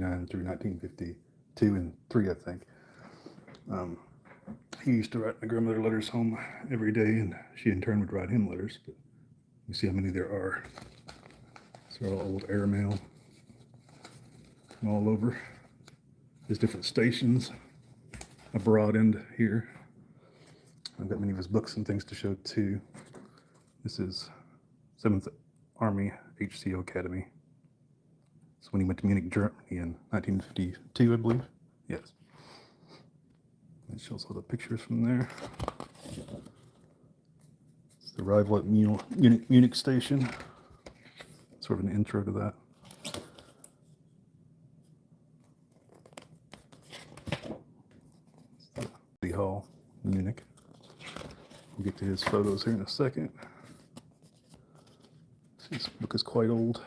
1949 through 1952 and 3, I think. He used to write my grandmother letters home every day, and she in turn would write him letters. But you see how many there are. These are all old airmail from all over. There's different stations. A broad end here. I've got many of his books and things to show too. This is 7th Army HCO Academy. So when he went to Munich, Germany in 1952, I believe. Yes. It shows all the pictures from there. It's the arrival at Munich station. Sort of an intro to that. It's the City Hall, Munich. We'll get to his photos here in a second. This book is quite old.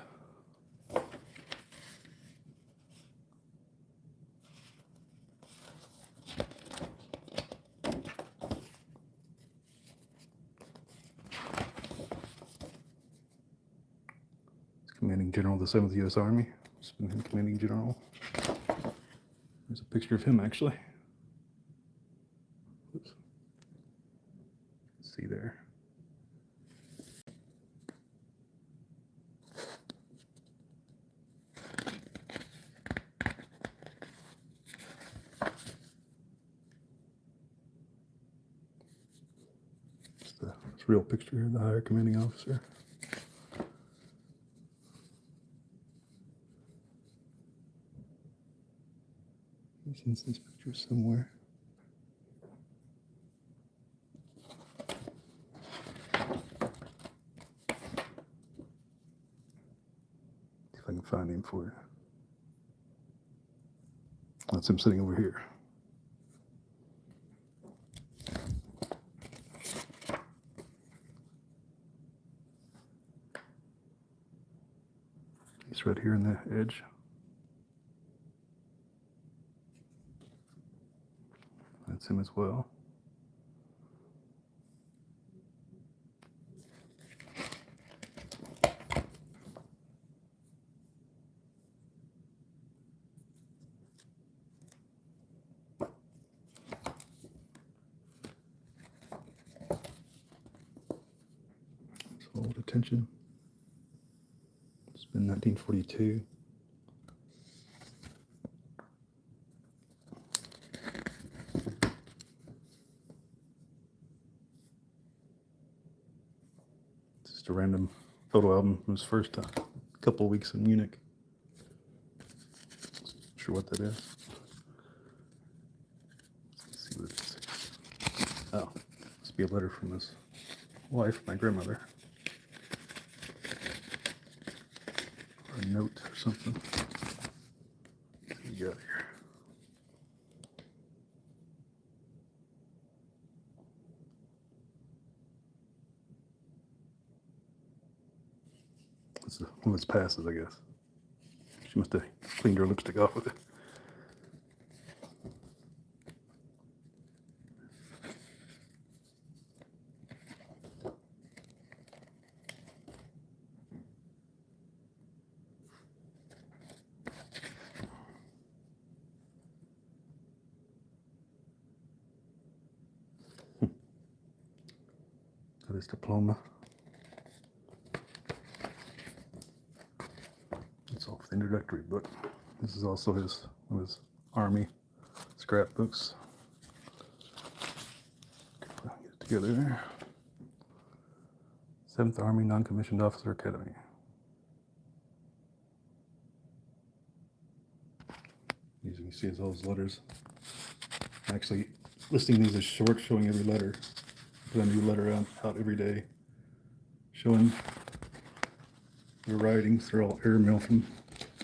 Commanding General of the 7th U.S. Army. It's been him commanding general. There's a picture of him actually. Oops. See there. It's the real picture of the higher commanding officer. Since this picture somewhere. See if I can find him for you. That's him sitting over here. He's right here in the edge. That's him as well. Hold attention. It's been 1942. A random photo album from his first couple of weeks in Munich. Not sure what that is. Let's see what it is. Oh, must be a letter from his wife, my grandmother. Or a note or something. What do we got here? It's one of his passes, I guess. She must have cleaned her lipstick off with it. Got his diploma. Off the introductory book. This is also one of his army scrapbooks. Get it together there. 7th Army Non-Commissioned Officer Academy. As you can see, it's all his letters. I'm actually listing these as short, showing every letter. Put a new letter out every day, showing the writings. They're all airmail from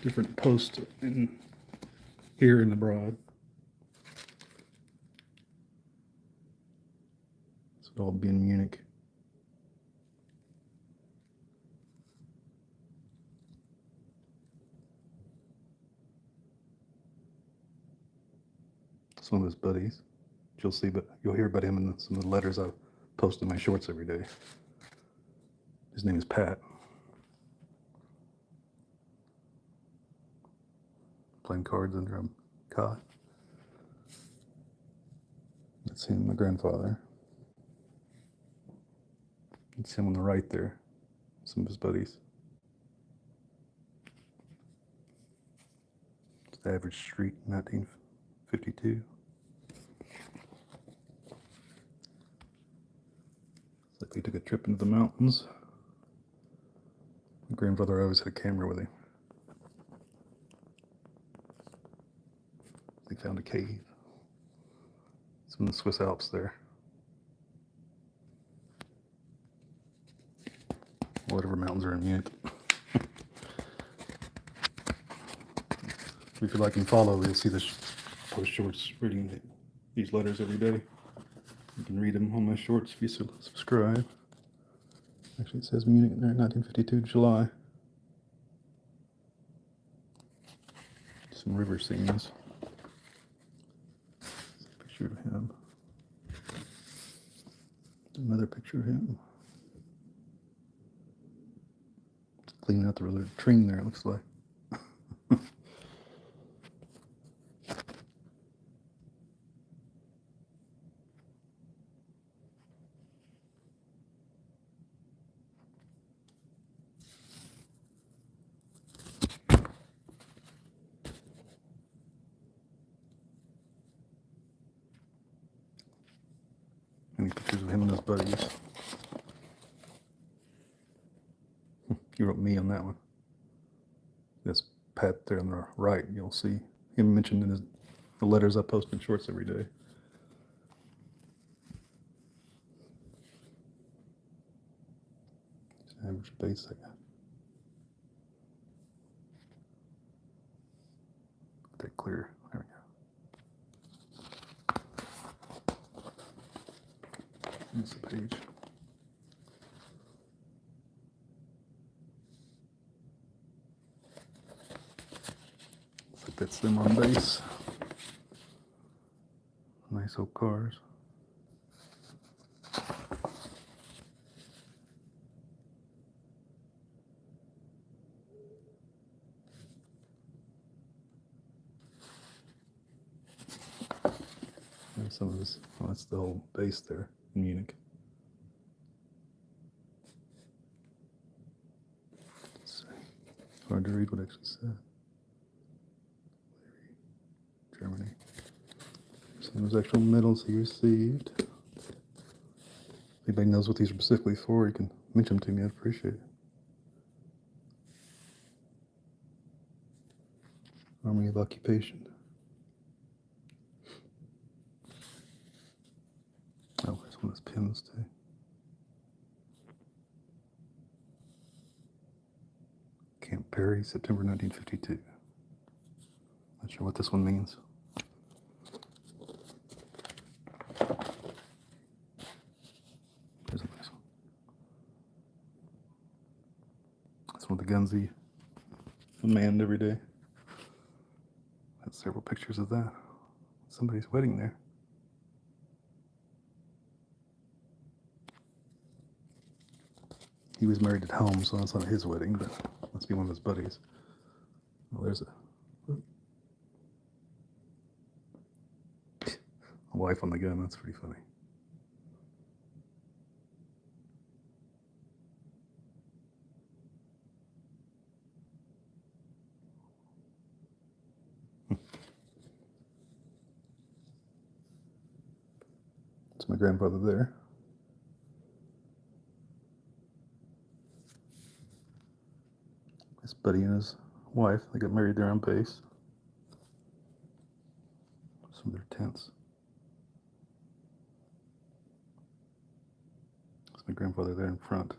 different posts in here in the broad. This would all be in Munich. Some of his buddies. You'll see, but you'll hear about him in some of the letters I post in my shorts every day. His name is Pat. playing cards under a cot. That's him, my grandfather. It's him on the right there. Some of his buddies. It's the average street, 1952. It's like they took a trip into the mountains. My grandfather always had a camera with him. They found a cave. It's in the Swiss Alps there. Whatever mountains are in Munich. If you like and follow, you'll see this post shorts reading these letters every day. You can read them on my shorts if you subscribe. Actually, it says Munich there, 1952, July. Some river scenes. Picture of him. Another picture of him. Cleaning out the latrine there, it looks like. Any pictures of him and his buddies. He wrote me on that one. This Pat there on the right, you'll see him mentioned in the letters I post in shorts every day. Average basic. That clear. There we go. That's the page. Looks like that's them on base. Nice old cars. There's some of this. Well, that's the whole base there in Munich. Let's see. Hard to read what it actually said. Germany. Some of his actual medals he received. If anybody knows what these are specifically for, you can mention them to me. I'd appreciate it. Army of Occupation. Oh, there's one of those pins too. Camp Perry, September 1952. Not sure what this one means. There's a nice one. That's one of the guns he manned every day. Had several pictures of that. Somebody's wedding there. He was married at home, so that's not his wedding, but must be one of his buddies. Well, there's a wife on the gun. That's pretty funny. That's my grandfather there. His buddy and his wife, they got married there on base. Some of their tents. That's my grandfather there in front.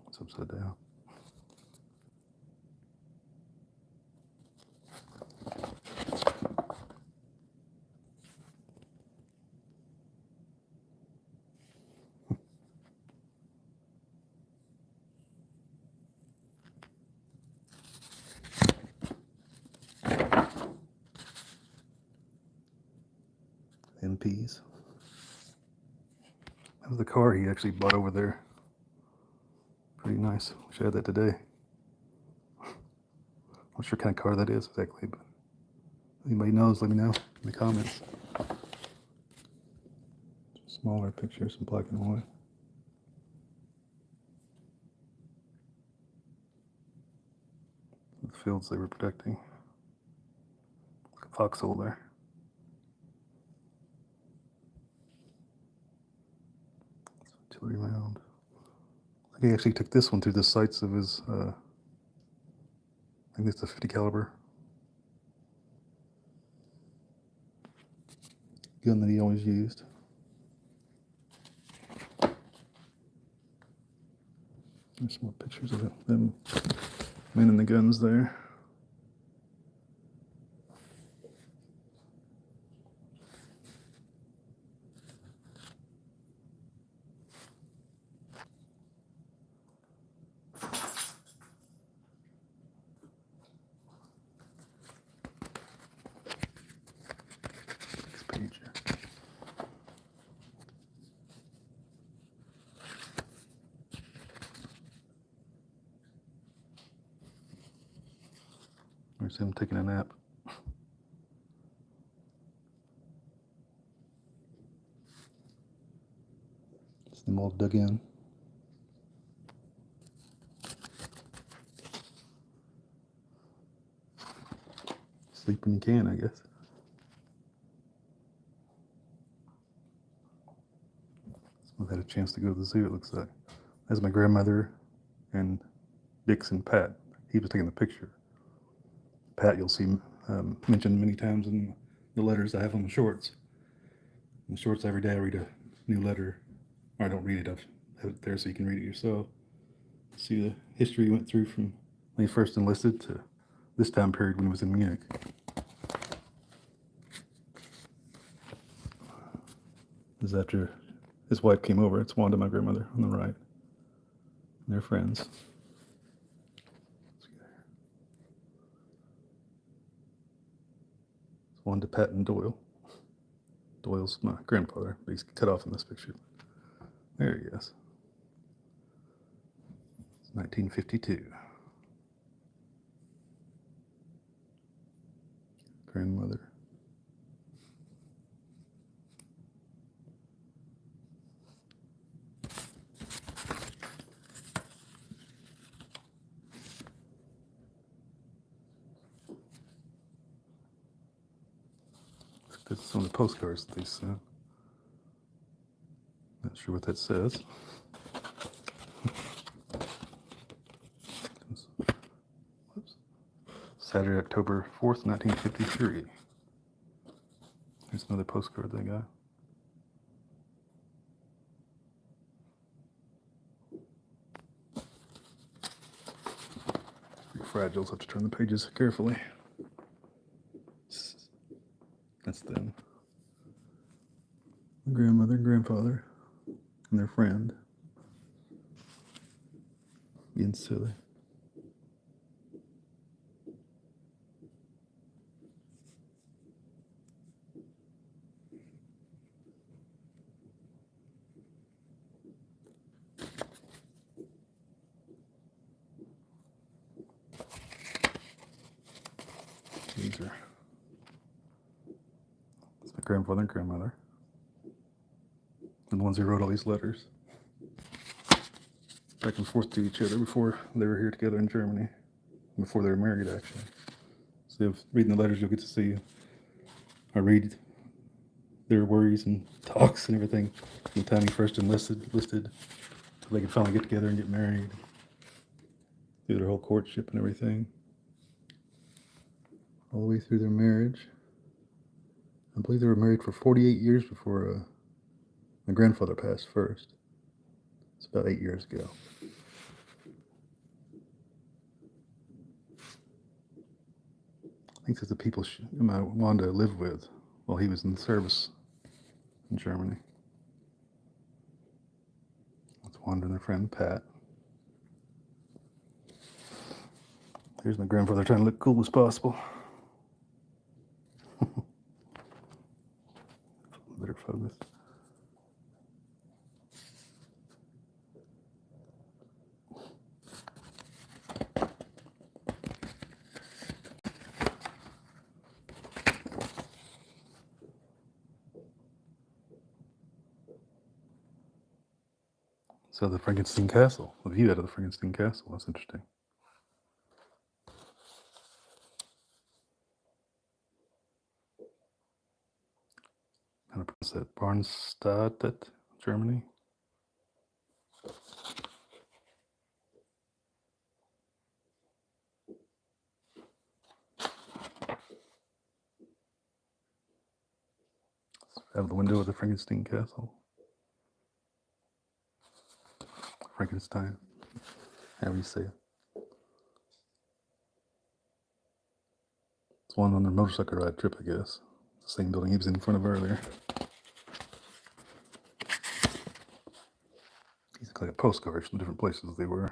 It's upside down. recipes. That was the car he actually bought over there. Pretty nice. Wish I had that today. Not sure what kind of car that is exactly, but if anybody knows, let me know in the comments. Smaller pictures in black and white. The fields they were protecting. Like a foxhole there. Artillery round. I think he actually took this one through the sights of his, I think it's a 50 caliber gun that he always used. There's more pictures of them manning the guns there. Next page here. There's him taking a nap. It's them all dug in. Sleep when you can, I guess. I've had a chance to go to the zoo, it looks like. That's my grandmother and Dix and Pat. He was taking the picture. Pat, you'll see mentioned many times in the letters I have on the shorts. In the shorts every day I read a new letter. Or I don't read it, I have it there so you can read it yourself. See the history he went through from when he first enlisted to this time period when he was in Munich. This is after his wife came over. It's Wanda, my grandmother, on the right. And they're friends. It's Wanda, Pat, and Doyle. Doyle's my grandfather, but he's cut off in this picture. There he is. It's 1952. Grandmother. This is some of the postcards that they sent. Not sure what that says. Whoops. Saturday, October 4th, 1953. Here's another postcard they got. Pretty fragile, so I have to turn the pages carefully. That's them. My grandmother and grandfather and their friend. Being silly. These are my grandfather and grandmother. And the ones who wrote all these letters. Back and forth to each other before they were here together in Germany. Before they were married, actually. So if reading the letters, you'll get to see, I read their worries and talks and everything. From the time he first enlisted, till they could finally get together and get married. Through their whole courtship and everything. All the way through their marriage. I believe they were married for 48 years before my grandfather passed first. It's about 8 years ago. I think that's the people Wanda lived with while he was in the service in Germany. That's Wanda and their friend Pat. Here's my grandfather trying to look cool as possible. Better better focus. So the Frankenstein Castle, the view out of the Frankenstein Castle, that's interesting. How to pronounce that? Barnstadt, Germany. Out of the window of the Frankenstein Castle. Frankenstein, however you say it. It's one on their motorcycle ride trip, I guess. It's the same building he was in front of earlier. These look like postcards from different places they were.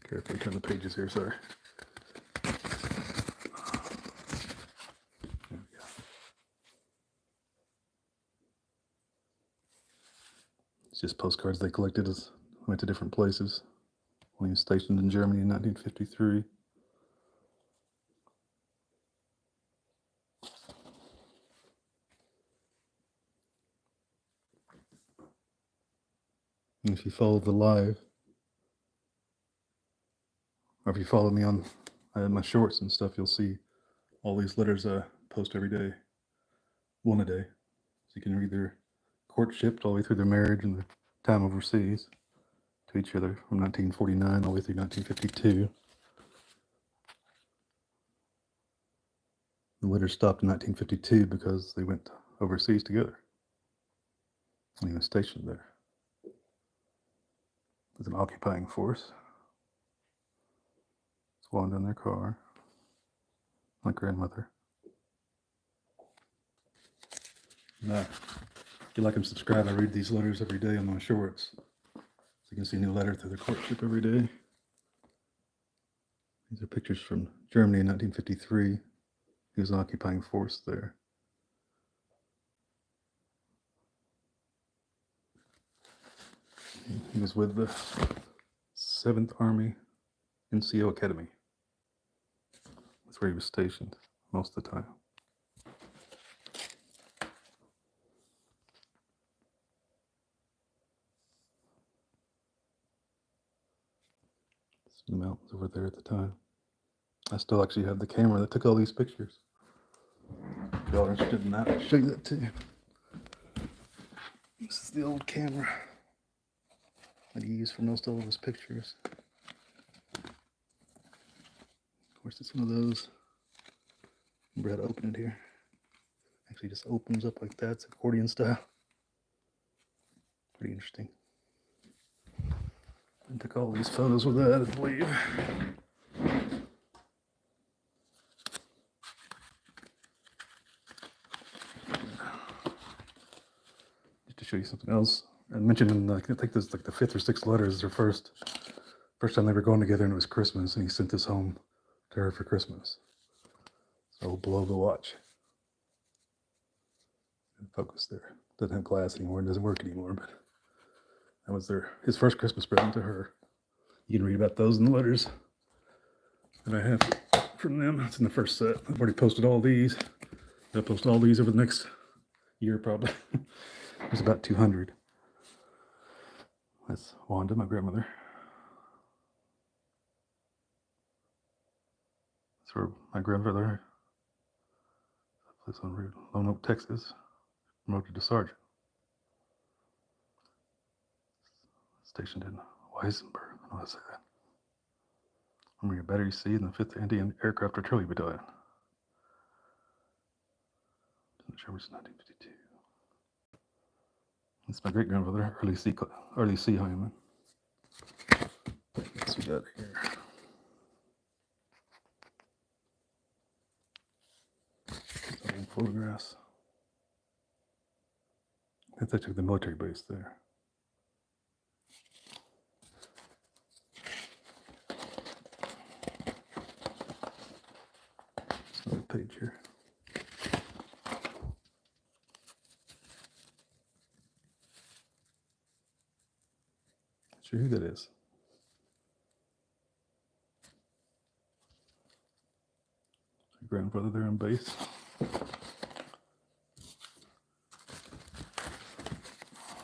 Carefully turn the pages here, sorry. There we go. It's just postcards they collected as went to different places. When he was stationed in Germany in 1953. And if you follow the live, or if you follow me on my shorts and stuff, you'll see all these letters I post every day, one a day. So you can read their courtship all the way through their marriage and their time overseas to each other from 1949 all the way through 1952. The letters stopped in 1952 because they went overseas together. And he was stationed there as an occupying force. Swaned in their car. My grandmother. If you like and subscribe, I read these letters every day on my shorts. So you can see a new letter through their courtship every day. These are pictures from Germany in 1953. He was an occupying force there. He was with the 7th Army NCO Academy. That's where he was stationed most of the time. The mountains over there at the time. I still actually have the camera that took all these pictures. If y'all are interested in that, I'll show you that too. This is the old camera that he used for most of his pictures. Of course, it's one of those. Remember how to open it here? Actually, just opens up like that. It's accordion style. Pretty interesting. I took all these photos with that, I believe. Just to show you something else. I mentioned in, I think this is like the 5th or 6th letter is their first time they were going together, and it was Christmas, and he sent this home to her for Christmas. So below the watch. And focus there. Doesn't have glass anymore, it doesn't work anymore, but that was his first Christmas present to her. You can read about those in the letters that I have from them. It's in the first set. I've already posted all these. I'll post all these over the next year probably. There's about 200. That's Wanda, my grandmother. That's where my grandfather, place on Route Lone Oak, Texas, promoted to sergeant. Stationed in Weissenberg. I know I say that. I'm your battery C in the 5th Anti-Aircraft Artillery Battalion. In the Germans in 1952. That's my great grandfather, early sea highwayman. What else we got here? photographs. That's actually the military base there. There's another page here. Not sure who that is. Grandfather there on base.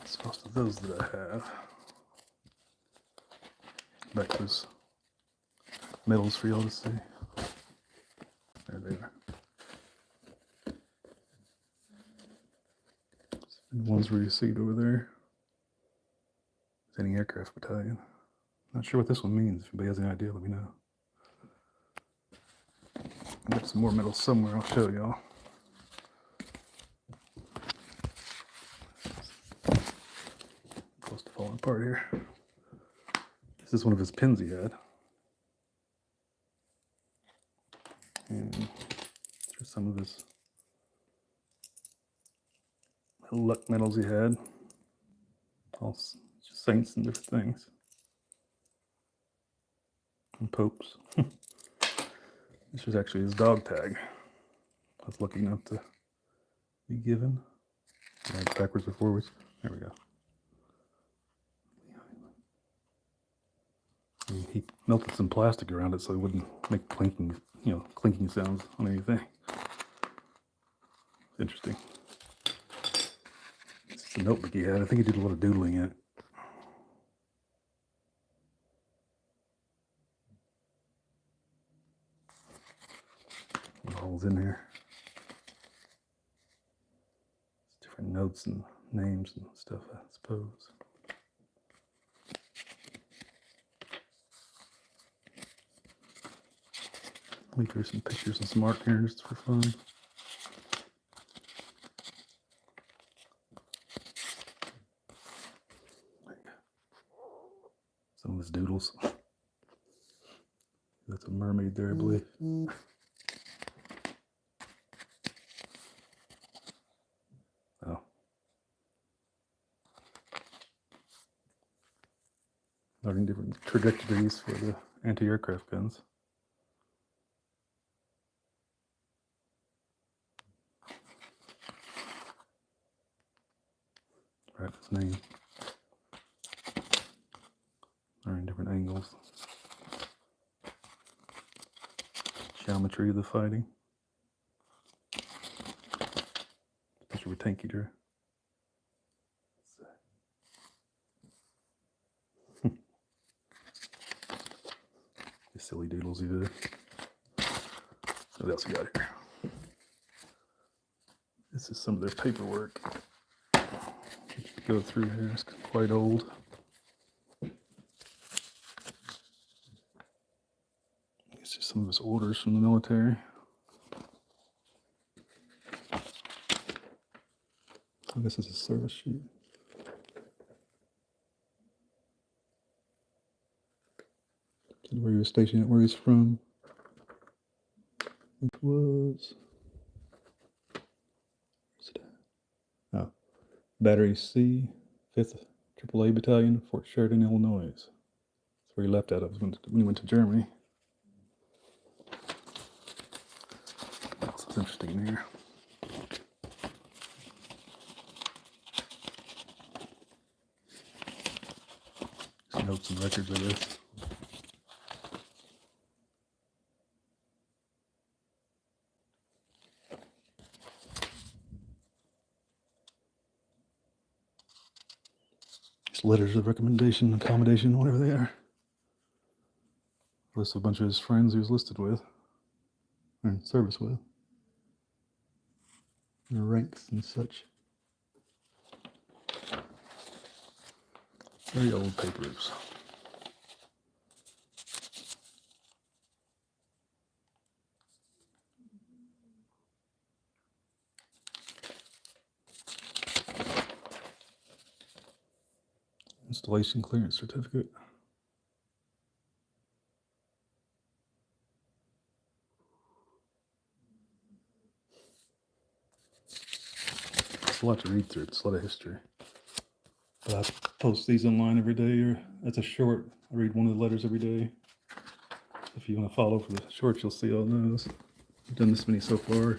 That's most of those that I have. Back to those medals for y'all to see. There they are. The ones we received over there. Anti-aircraft battalion. Not sure what this one means. If anybody has any idea, let me know. I got some more medals somewhere. I'll show y'all. Close to falling apart here. This is one of his pins he had. And there's some of his little luck medals he had. All just saints and different things. And popes. This was actually his dog tag. I was lucky enough to be given. Right, backwards or forwards. There we go. And he melted some plastic around it so it wouldn't make clinking sounds on anything. Interesting. This is a notebook he had. I think he did a lot of doodling in it. All's in here. Different notes and names and stuff, I suppose. Let me throw some pictures and some art here just for fun. Some of his doodles. That's a mermaid there, I believe. Oh. Learning different trajectories for the anti-aircraft guns. Write his name. Learning different angles. Geometry of the fighting. Especially with tank eater. Silly doodles he did. What else we got here? This is some of their paperwork. Go through here. It's quite old. It's just some of his orders from the military. So this is a service sheet. Where he was stationed at, where he's from. Which was. Where's it at? Oh. Battery C, 5th AAA Battalion, Fort Sheridan, Illinois. That's where he left out of when he went to Germany. What else is interesting in here? Some notes and records of this. Letters of recommendation, accommodation, whatever they are. Lists a bunch of his friends he was listed with, or in service with. Their ranks and such. Very old papers. Installation clearance certificate. It's a lot to read through. It's a lot of history. But I post these online every day, or that's a short. I read one of the letters every day. If you want to follow for the shorts, you'll see all those. I've done this many so far.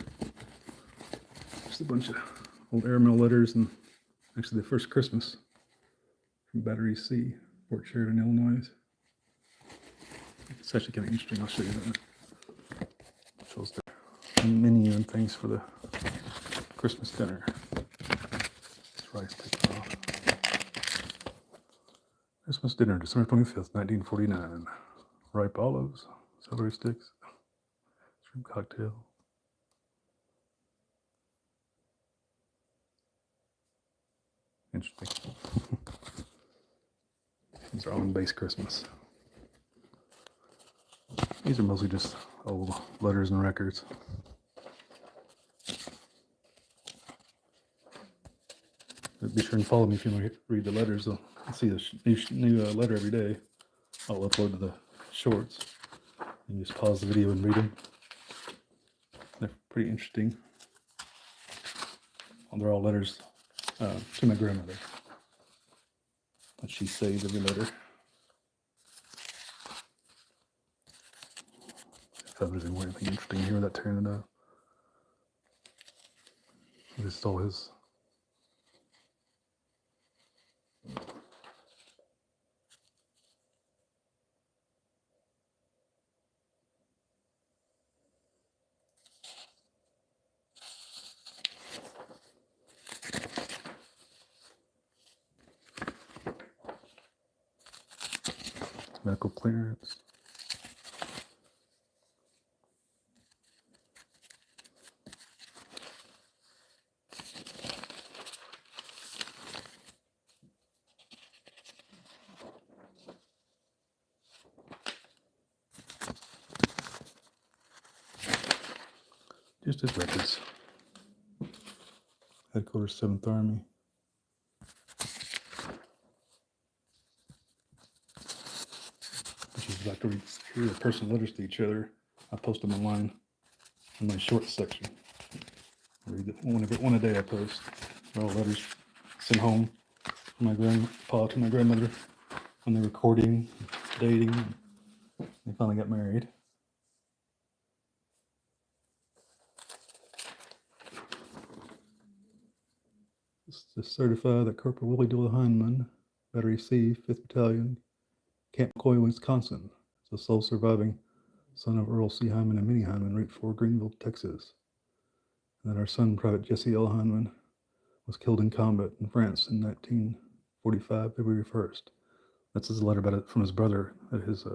Just a bunch of old airmail letters, and actually the first Christmas from Battery C, Fort Sheridan, Illinois. It's actually kind of interesting. I'll show you that. It shows the menu and things for the Christmas dinner. This rice taken off. Christmas dinner, December 25th, 1949. Ripe olives, celery sticks, shrimp cocktail. Interesting. These are on base Christmas. These are mostly just old letters and records. But be sure and follow me if you want to read the letters. You'll see a new letter every day. I'll upload to the shorts. You just pause the video and read them. They're pretty interesting. Well, they're all letters to my grandmother. But she saved every letter. If there's any more anything interesting here without tearing it up. This is all his. Medical clearance. Just his records. Headquarters, 7th Army. If you'd like to hear the personal letters to each other, I post them online in my shorts section. I read one a day I post. They're all letters sent home from my grandpa to my grandmother when they were courting, dating, and they finally got married. This is certified that Corporal Willie Doyle Hindman, Battery C, 5th Battalion, Camp McCoy, Wisconsin, is the sole surviving son of Earl C. Hyman and Minnie Hyman, Route 4, Greenville, Texas. And that our son, Private Jesse L. Hyman, was killed in combat in France in 1945, February 1st. That's his letter about it from his brother that his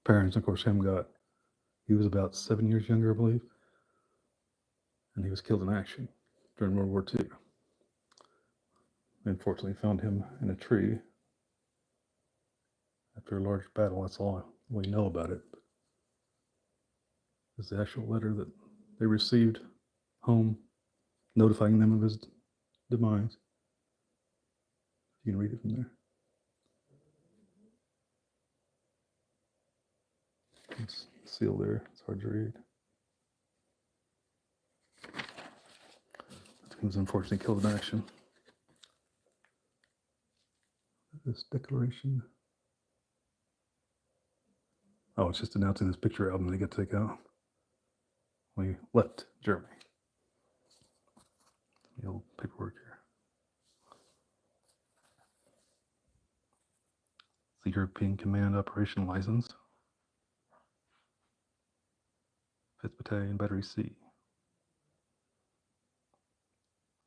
parents, of course, him got. He was about 7 years younger, I believe, and he was killed in action during World War II. They unfortunately found him in a tree after a large battle. That's all we know about it. It's the actual letter that they received home notifying them of his demise. You can read it from there. It's sealed there. It's hard to read. He was unfortunately killed in action. This declaration. Oh, it's just announcing this picture album that he got to take out when he left Germany. The old paperwork here. It's the European Command Operation License. 5th Battalion, Battery C.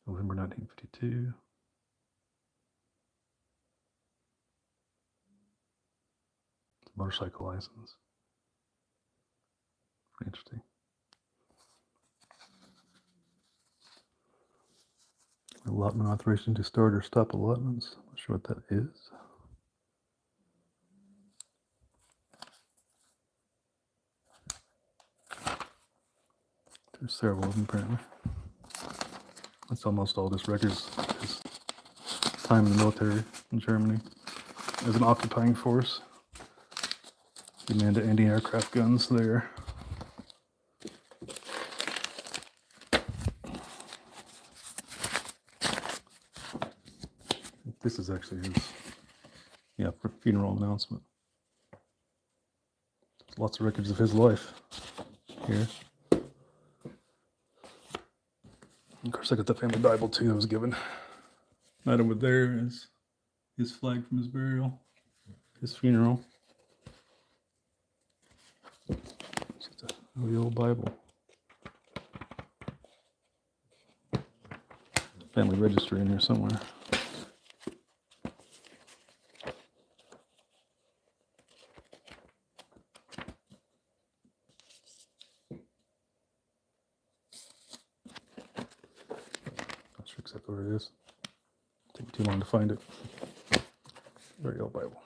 November 1952. Motorcycle license. Interesting. Allotment authorization to start or stop allotments. I'm not sure what that is. There's several of them apparently. That's almost all this records. His time in the military in Germany as an occupying force. He manned anti-aircraft guns there. is actually his, funeral announcement. Lots of records of his life here. Of course, I got the family Bible too that was given. Right over there is his flag from his burial, his funeral. It's just a really old Bible. Family register in here somewhere. Not sure exactly where it is. Take too long to find it. Very old Bible.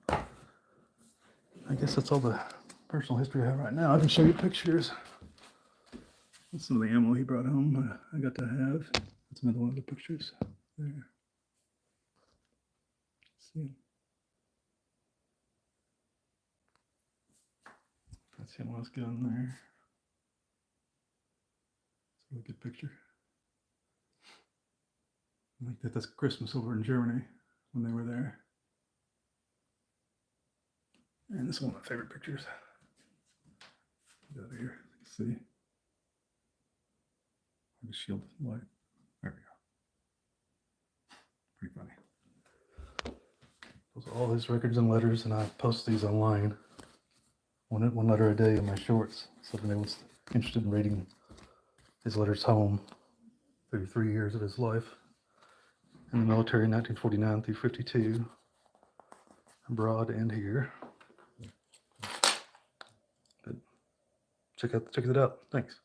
I guess that's all the personal history I have right now. I can show you pictures. That's some of the ammo he brought home. I got to have. That's another one of the pictures. There. Let's see. That's him with his gun there. It's a really good picture. I like that. That's Christmas over in Germany when they were there. And this is one of my favorite pictures. Get out of here. Let's see. The shield light. There we go. Pretty funny. Those are all his records and letters, and I post these online. One letter a day in my shorts. So if anyone's interested in reading his letters home, 33 years of his life in the military, 1949 through 52, abroad and here. But check it out. Thanks.